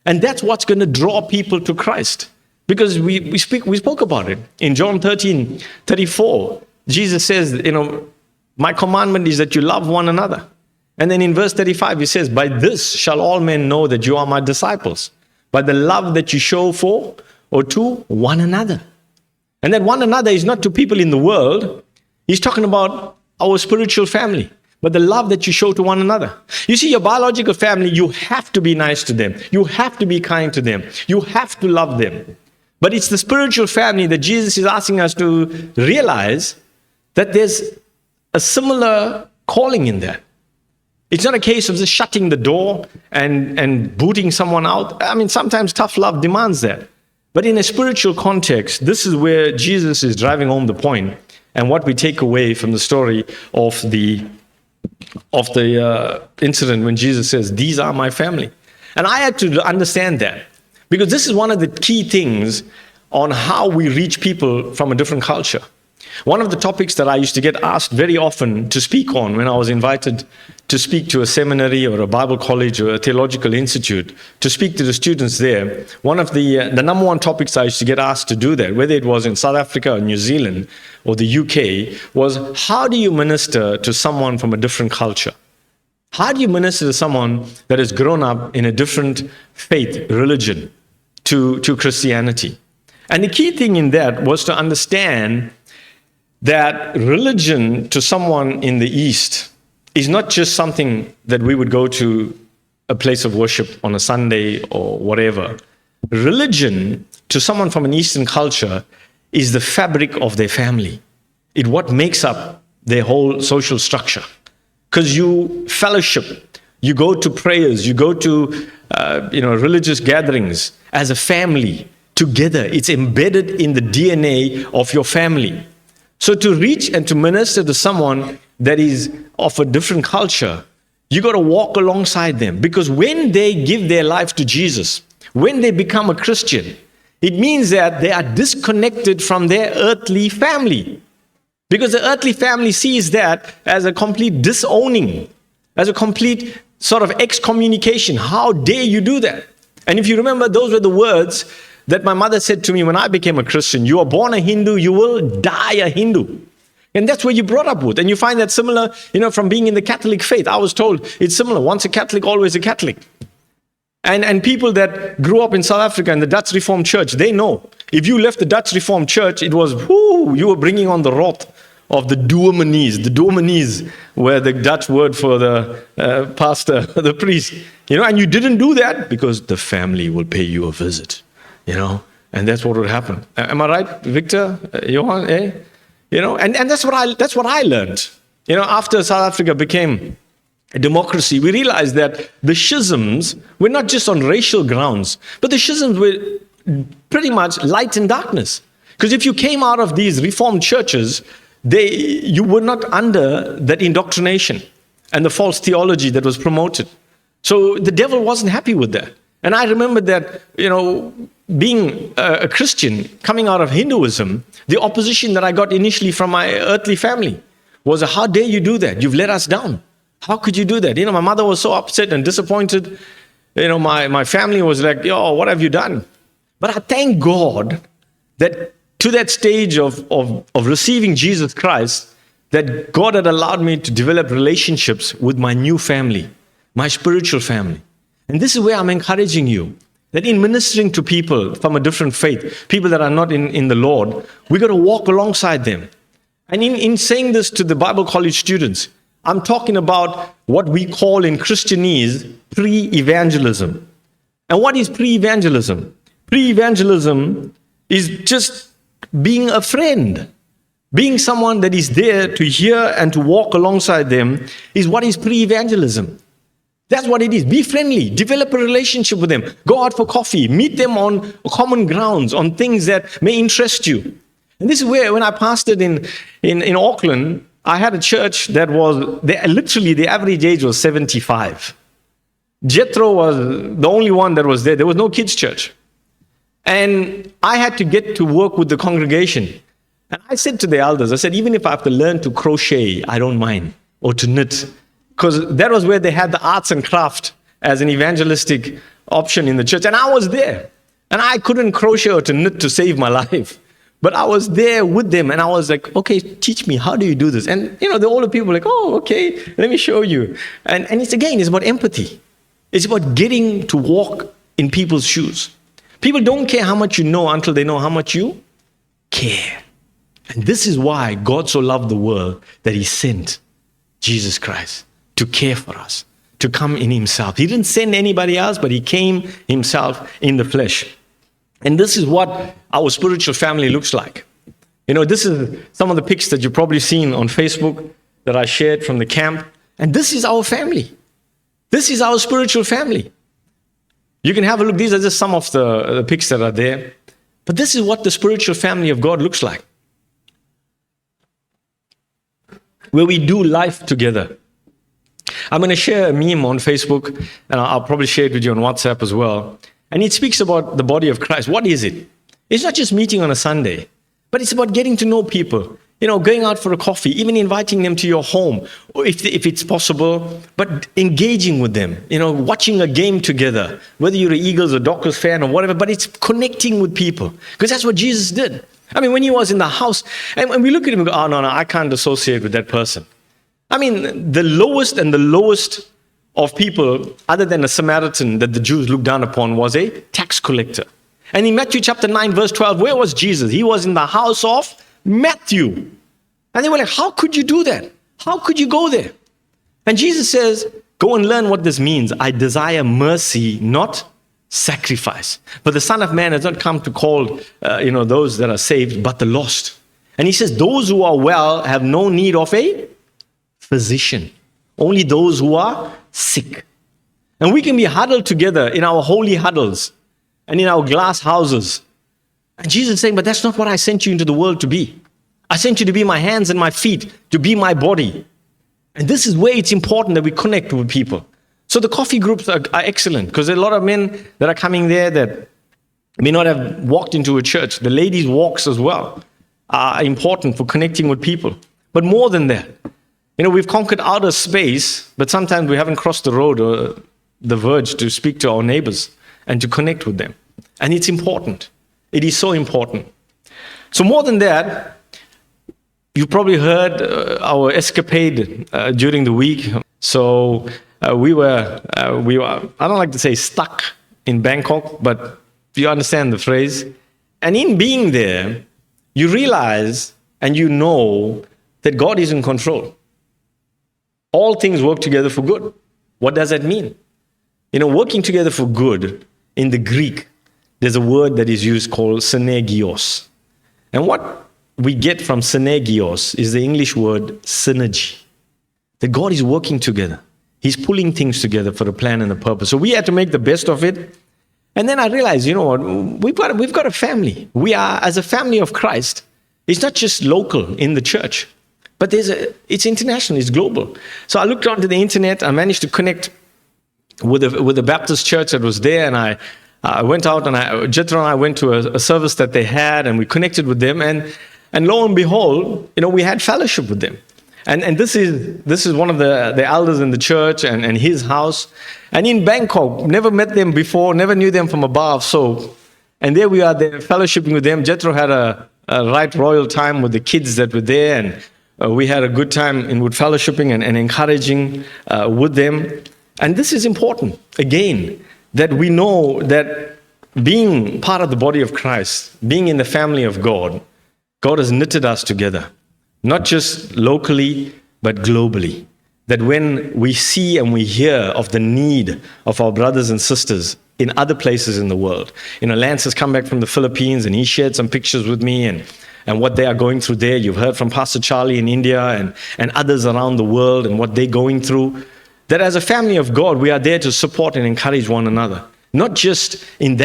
And that's what's going to draw people to Christ. Because we spoke about it. In John 13:34, Jesus says, my commandment is that you love one another. And then in verse 35, he says, by this shall all men know that you are my disciples, by the love that you show for or to one another. And that one another is not to people in the world. He's talking about our spiritual family, but the love that you show to one another. You see, your biological family, you have to be nice to them. You have to be kind to them. You have to love them. But it's the spiritual family that Jesus is asking us to realize that there's a similar calling in that. It's not a case of just shutting the door and booting someone out. I mean, sometimes tough love demands that. But in a spiritual context, this is where Jesus is driving home the point, and what we take away from the story of the incident when Jesus says, these are my family. And I had to understand that, because this is one of the key things on how we reach people from a different culture. One of the topics that I used to get asked very often to speak on when I was invited to speak to a seminary or a Bible college or a theological institute, to speak to the students there, one of the number one topics I used to get asked to do that, whether it was in South Africa or New Zealand or the UK, was how do you minister to someone from a different culture? How do you minister to someone that has grown up in a different faith, religion, to Christianity? And the key thing in that was to understand that religion to someone in the East is not just something that we would go to a place of worship on a Sunday or whatever. Religion to someone from an Eastern culture is the fabric of their family. It's what makes up their whole social structure. Because you fellowship, you go to prayers, you go to religious gatherings as a family together. It's embedded in the DNA of your family. So to reach and to minister to someone that is of a different culture, you got to walk alongside them. Because when they give their life to Jesus, when they become a Christian, it means that they are disconnected from their earthly family. Because the earthly family sees that as a complete disowning, as a complete sort of excommunication. How dare you do that? And if you remember, those were the words that my mother said to me when I became a Christian. You are born a Hindu, you will die a Hindu. And that's what you brought up with. And you find that similar, from being in the Catholic faith. I was told it's similar. Once a Catholic, always a Catholic. And people that grew up in South Africa in the Dutch Reformed Church, they know. If you left the Dutch Reformed Church, it was, you were bringing on the wrath of the dominees. The dominees were the Dutch word for the pastor, the priest. And you didn't do that because the family will pay you a visit. And that's what would happen. Am I right, Victor, Johan? And that's what I learned. After South Africa became a democracy, we realized that the schisms were not just on racial grounds, but the schisms were pretty much light and darkness. Because if you came out of these Reformed churches, you were not under that indoctrination and the false theology that was promoted. So the devil wasn't happy with that. And I remember that, being a Christian, coming out of Hinduism, the opposition that I got initially from my earthly family was, how dare you do that? You've let us down. How could you do that? My mother was so upset and disappointed. My family was like, what have you done? But I thank God that to that stage of receiving Jesus Christ, that God had allowed me to develop relationships with my new family, my spiritual family. And this is where I'm encouraging you, that in ministering to people from a different faith, people that are not in the Lord, we got to walk alongside them. And in saying this to the Bible college students, I'm talking about what we call in Christianese pre-evangelism. And what is pre-evangelism? Pre-evangelism is just being a friend. Being someone that is there to hear and to walk alongside them is what is pre-evangelism. That's what it is. Be friendly. Develop a relationship with them. Go out for coffee. Meet them on common grounds, on things that may interest you. And this is where, when I pastored in Auckland, I had a church that was, literally the average age was 75. Jethro was the only one that was there. There was no kids' church. And I had to get to work with the congregation. And I said to the elders, I said, even if I have to learn to crochet, I don't mind, or to knit. Because that was where they had the arts and craft as an evangelistic option in the church. And I was there. And I couldn't crochet or to knit to save my life. But I was there with them, and I was like, okay, teach me, how do you do this? And, the older people were like, oh, okay, let me show you. And it's about empathy. It's about getting to walk in people's shoes. People don't care how much you know until they know how much you care. And this is why God so loved the world that he sent Jesus Christ to care for us, to come in himself. He didn't send anybody else, but he came himself in the flesh. And this is what our spiritual family looks like. This is some of the pics that you've probably seen on Facebook that I shared from the camp. And this is our family. This is our spiritual family. You can have a look. These are just some of the pics that are there. But this is what the spiritual family of God looks like, where we do life together. I'm going to share a meme on Facebook, and I'll probably share it with you on WhatsApp as well. And it speaks about the body of Christ. What is it? It's not just meeting on a Sunday, but it's about getting to know people. Going out for a coffee, even inviting them to your home, or if it's possible, but engaging with them, watching a game together, whether you're an Eagles or Dockers fan or whatever, but it's connecting with people, because that's what Jesus did. I mean, when he was in the house, and when we look at him and go, oh, no, I can't associate with that person. I mean, the lowest of people, other than a Samaritan that the Jews looked down upon, was a tax collector. And in Matthew chapter 9, verse 12, where was Jesus? He was in the house of Matthew. And they were like, how could you do that? How could you go there? And Jesus says, go and learn what this means. I desire mercy, not sacrifice. But the Son of Man has not come to call, those that are saved, but the lost. And he says, those who are well have no need of a physician. Only those who are sick. And we can be huddled together in our holy huddles and in our glass houses. And Jesus is saying, but that's not what I sent you into the world to be. I sent you to be my hands and my feet, to be my body. And this is where it's important that we connect with people. So the coffee groups are excellent, because there are a lot of men that are coming there that may not have walked into a church. The ladies' walks as well are important for connecting with people. But more than that, we've conquered outer space, but sometimes we haven't crossed the road or the verge to speak to our neighbors and to connect with them. And it's important. It is so important. So more than that, you probably heard our escapade during the week. So we were, I don't like to say stuck in Bangkok, but you understand the phrase. And in being there, you realize and you know that God is in control. All things work together for good. What does that mean? Working together for good, in the Greek, there's a word that is used called synergios. And what we get from synergios is the English word synergy. That God is working together. He's pulling things together for a plan and a purpose. So we had to make the best of it. And then I realized, we've got a family. We are, as a family of Christ, it's not just local in the church, but it's international, it's global. So I looked onto the internet, I managed to connect with the Baptist church that was there, and I went out, and Jethro and I went to a service that they had, and we connected with them, and lo and behold, we had fellowship with them. And this is one of the elders in the church and his house. And in Bangkok, never met them before, never knew them from a bar of soap. And there we are there fellowshipping with them. Jethro had a right royal time with the kids that were there, and we had a good time with fellowshipping and encouraging with them. And this is important, again, that we know that being part of the body of Christ, being in the family of God, God has knitted us together, not just locally, but globally. That when we see and we hear of the need of our brothers and sisters in other places in the world. Lance has come back from the Philippines, and he shared some pictures with me and what they are going through there. You've heard from Pastor Charlie in India and others around the world and what they're going through. That as a family of God, we are there to support and encourage one another. Not just in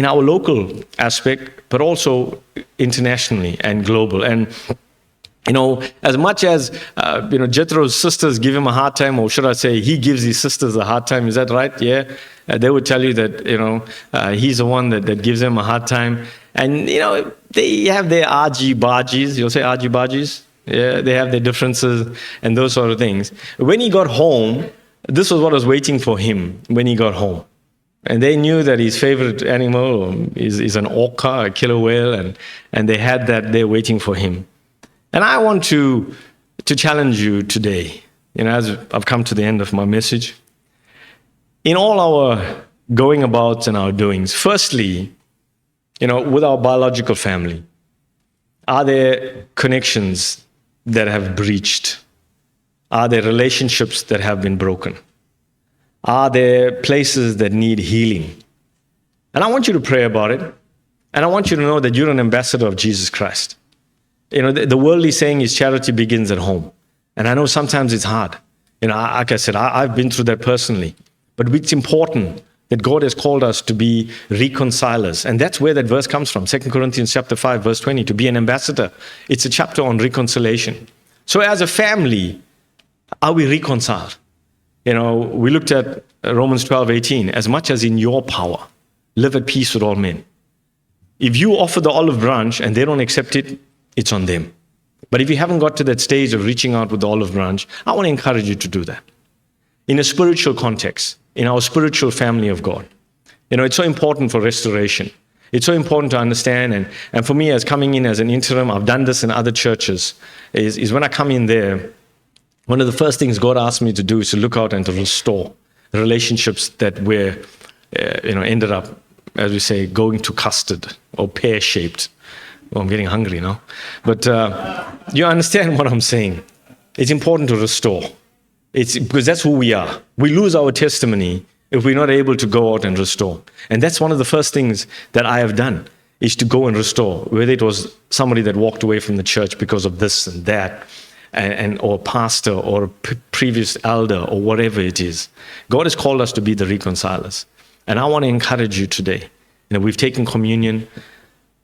our local aspect, but also internationally and global. And as much as, Jethro's sisters give him a hard time, or should I say, he gives his sisters a hard time. Is that right? Yeah. They would tell you that, he's the one that gives them a hard time. And, they have their argy-bargies. You'll say argy-bargies? Yeah, they have their differences and those sort of things. When he got home, this was what was waiting for him when he got home. And they knew that his favorite animal is an orca, a killer whale, and they had that there waiting for him. And I want to challenge you today, as I've come to the end of my message. In all our going abouts and our doings, firstly, with our biological family, are there connections that have breached? Are there relationships that have been broken? Are there places that need healing? And I want you to pray about it. And I want you to know that you're an ambassador of Jesus Christ. The worldly saying is charity begins at home. And I know sometimes it's hard. Like I said, I've been through that personally. But it's important that God has called us to be reconcilers. And that's where that verse comes from. 2 Corinthians chapter 5, verse 20, to be an ambassador. It's a chapter on reconciliation. So as a family, are we reconciled? We looked at Romans 12:18. As much as in your power, live at peace with all men. If you offer the olive branch and they don't accept it, it's on them. But if you haven't got to that stage of reaching out with the olive branch, I want to encourage you to do that. In a spiritual context, in our spiritual family of God. It's so important for restoration. It's so important to understand. And for me, as coming in as an interim, I've done this in other churches, is when I come in there, one of the first things God asked me to do is to look out and to restore relationships that were, ended up, as we say, going to custard or pear-shaped. Oh, I'm getting hungry now. But you understand what I'm saying. It's important to restore. It's because that's who we are. We lose our testimony if we're not able to go out and restore. And that's one of the first things that I have done, is to go and restore, whether it was somebody that walked away from the church because of this and that, or a pastor or a previous elder or whatever it is. God has called us to be the reconcilers. And I want to encourage you today. We've taken communion.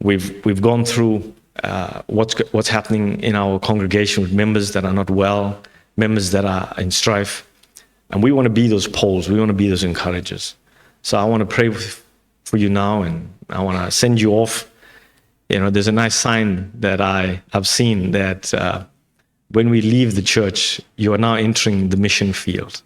We've gone through what's happening in our congregation with members that are not well, members that are in strife. And we want to be those poles. We want to be those encouragers. So I want to pray for you now, and I want to send you off. There's a nice sign that I have seen that when we leave the church, you are now entering the mission field.